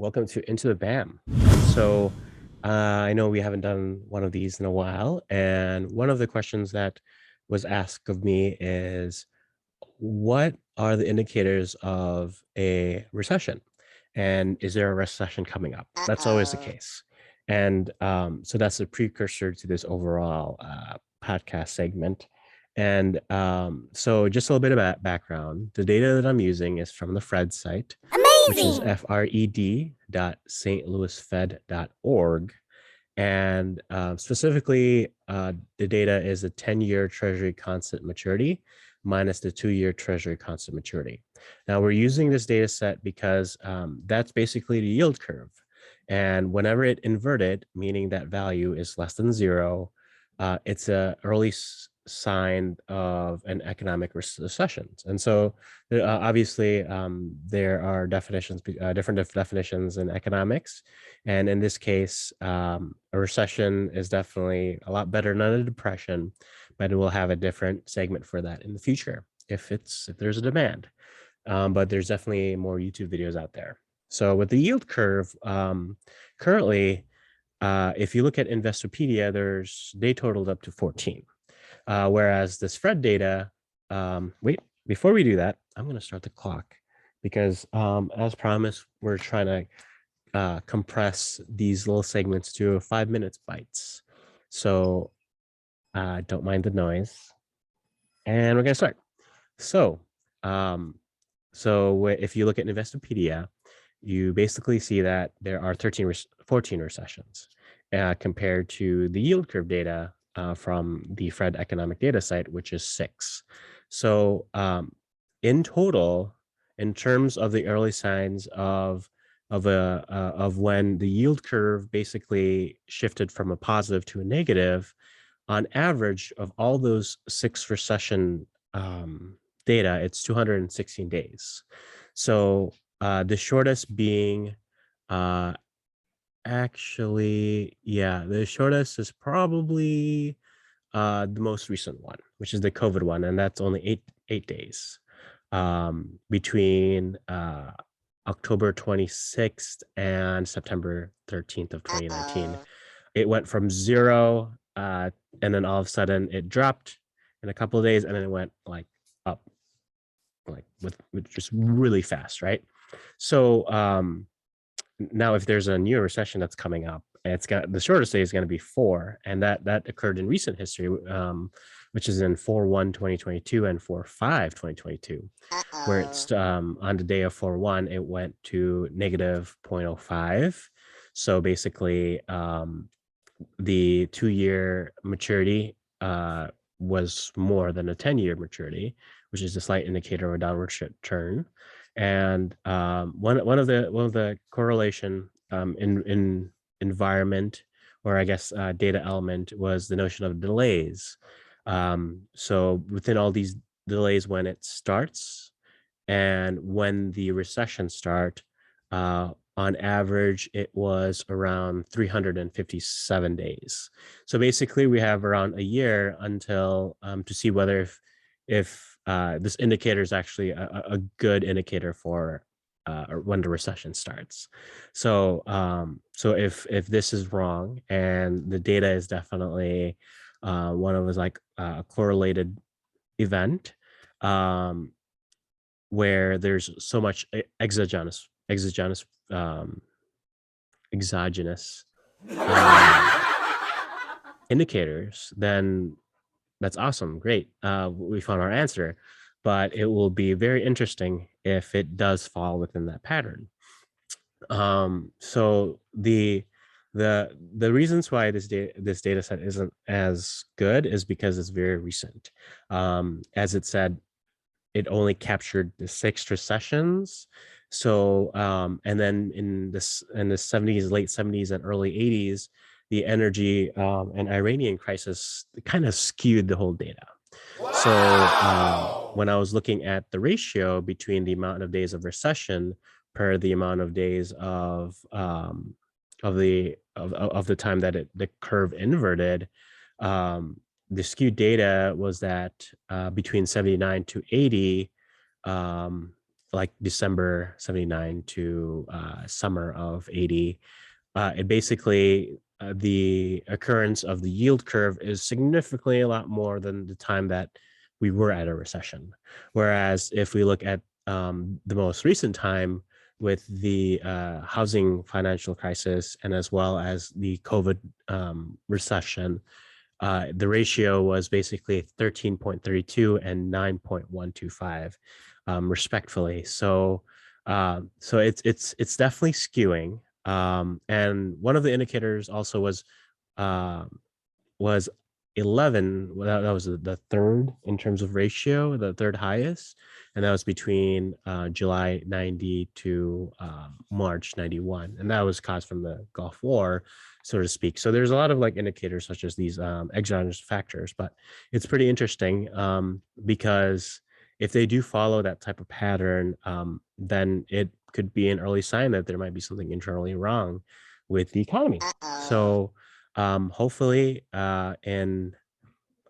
welcome to Into the BAM. So, I know we haven't done one of these in a while, and one of the questions that was asked of me is, what are the indicators of a recession? And is there a recession coming up? That's always the case. And so that's a precursor to this overall podcast segment. And so just a little bit about background. The data that I'm using is from the Fred site, which is Amazing. fred.stlouisfed.org. And specifically, the data is a 10-year Treasury constant maturity minus the 2-year Treasury constant maturity. Now, we're using this data set because that's basically the yield curve. And whenever it inverted, meaning that value is less than zero, it's an early sign of an economic recession. And so obviously, there are definitions, different definitions in economics. And in this case, a recession is definitely a lot better than a depression, but we'll have a different segment for that in the future if there's a demand. But there's definitely more YouTube videos out there. So with the yield curve, currently, if you look at Investopedia, they totaled up to 14. Whereas this Fred data, wait, before we do that, I'm going to start the clock because as promised, we're trying to compress these little segments to 5 minutes bites. So don't mind the noise. And we're going to start. So, if you look at Investopedia, you basically see that there are 14 recessions compared to the yield curve data from the Fred economic data site, which is 6. So in total, in terms of the early signs of when the yield curve basically shifted from a positive to a negative, on average of all those 6 recession data, it's 216 days. So the shortest being the shortest is probably the most recent one, which is the COVID one, and that's only eight days between October 26th and September 13th of 2019. It went from 0, and then all of a sudden it dropped in a couple of days, and then it went like up, like with just really fast, right? So now if there's a new recession that's coming up, the shortest day is going to be 4, and that occurred in recent history, which is in 4/1/2022 and 4/5/2022, where it's on the day of 4/1 it went to negative 0.05. So basically the 2-year maturity was more than a 10-year maturity, which is a slight indicator of a downward turn. And one of the correlation in environment, or I guess data element, was the notion of delays. So within all these delays, when it starts and when the recession start, on average, it was around 357 days. So basically, we have around a year until to see whether if this indicator is actually a good indicator for when the recession starts. So if this is wrong and the data is definitely one of us like a correlated event, where there's so much exogenous exogenous indicators, then that's awesome. Great. We found our answer, but it will be very interesting if it does fall within that pattern. So the reasons why this data set isn't as good is because it's very recent. As it said, it only captured the 6 recessions. So and then in the 70s, late 70s and early 80s, the energy and Iranian crisis kind of skewed the whole data. So when I was looking at the ratio between the amount of days of recession per the amount of days of the time that the curve inverted, the skewed data was that between 79 to 80, like December 79 to summer of 80. It basically, the occurrence of the yield curve is significantly a lot more than the time that we were at a recession. Whereas if we look at the most recent time with the housing financial crisis and as well as the COVID recession, the ratio was basically 13.32 and 9.125, respectfully. So it's definitely skewing. And one of the indicators also was 11. Well, that was the third in terms of ratio, the third highest, and that was between July 90 to March 91, and that was caused from the Gulf War, so to speak. So there's a lot of like indicators such as these exogenous factors, but it's pretty interesting because if they do follow that type of pattern, then it could be an early sign that there might be something internally wrong with the economy. So hopefully in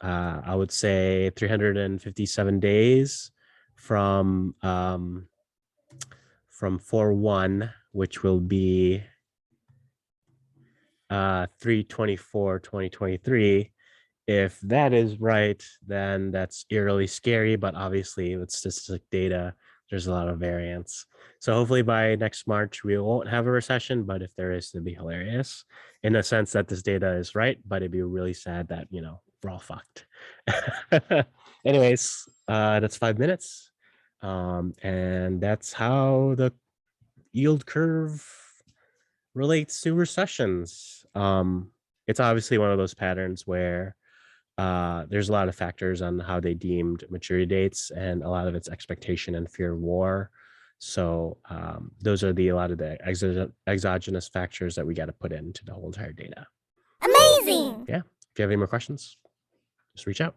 I would say 357 days from 4/1, which will be 3/24/2023. If that is right, then that's eerily scary, but obviously with statistic data, there's a lot of variance. So hopefully by next March, we won't have a recession, but if there is, it'd be hilarious in a sense that this data is right, but it'd be really sad that, we're all fucked. Anyways, that's 5 minutes. And that's how the yield curve relates to recessions. It's obviously one of those patterns where there's a lot of factors on how they deemed maturity dates, and a lot of it's expectation and fear of war. So those are a lot of the exogenous factors that we got to put into the whole entire data. Amazing. Yeah. If you have any more questions, just reach out.